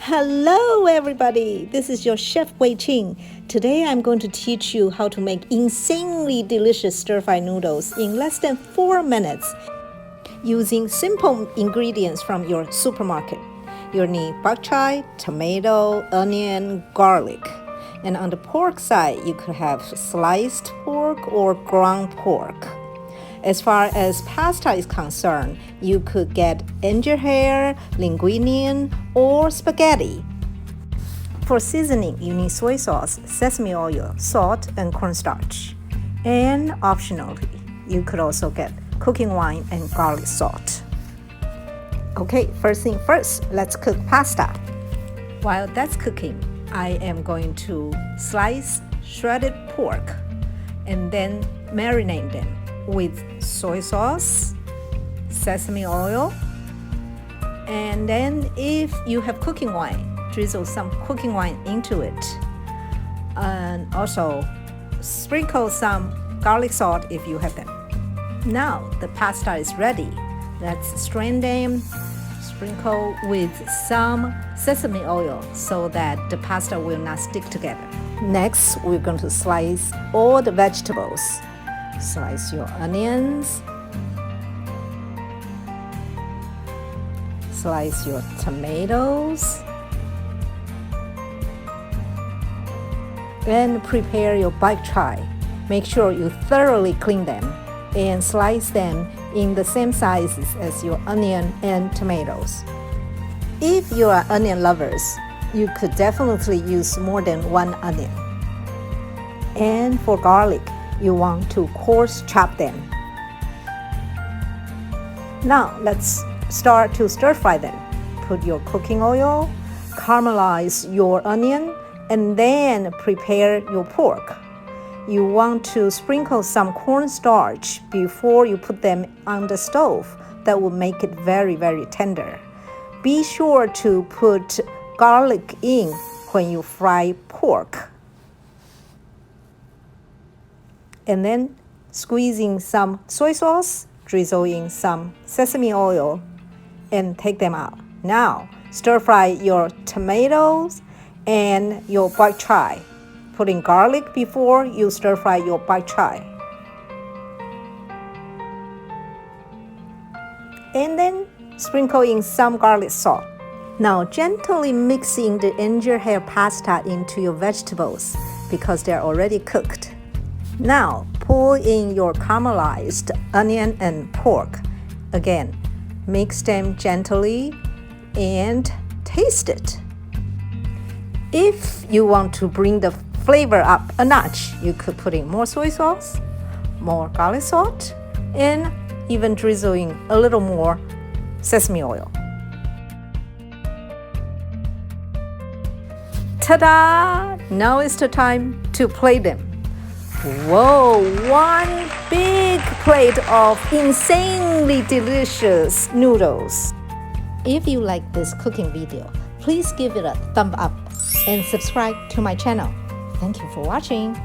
Hello everybody, this is your chef Wei-Ching. Today I'm going to teach you how to make insanely delicious stir-fry noodles in less than 4 minutes using simple ingredients from your supermarket. You'll need bok choy, tomato, onion, garlic. And on the pork side, you could have sliced pork or ground pork. As far as pasta is concerned, you could get ginger hair, linguine, or spaghetti. For seasoning, you need soy sauce, sesame oil, salt, and cornstarch. And optionally, you could also get cooking wine and garlic salt. Okay, first thing first, let's cook pasta. While that's cooking, I am going to slice shredded pork and then marinate them with soy sauce, sesame oil, and then if you have cooking wine, drizzle some cooking wine into it, and also sprinkle some garlic salt if you have them. Now the pasta is ready. Let's strain them, sprinkle with some sesame oil so that the pasta will not stick together. Next, we're going to slice all the vegetables. Slice your onions, slice your tomatoes, and prepare your bok choy. Make sure you thoroughly clean them and slice them in the same sizes as your onion and tomatoes. If you are onion lovers, you could definitely use more than one onion. And for garlic, you want to coarse chop them. Now let's start to stir fry them. Put your cooking oil, caramelize your onion, and then prepare your pork. You want to sprinkle some cornstarch before you put them on the stove. That will make it very, very tender. Be sure to put garlic in when you fry pork. And then squeeze in some soy sauce, drizzle in some sesame oil, and take them out. Now, stir fry your tomatoes and your bok choy. Put in garlic before you stir fry your bok choy. And then sprinkle in some garlic salt. Now, gently mix in the ginger hair pasta into your vegetables because they're already cooked. Now, pour in your caramelized onion and pork. Again, mix them gently and taste it. If you want to bring the flavor up a notch, you could put in more soy sauce, more garlic salt, and even drizzle in a little more sesame oil. Ta-da! Now is the time to plate them. Whoa, one big plate of insanely delicious noodles. If you like this cooking video, please give it a thumb up and subscribe to my channel. Thank you for watching.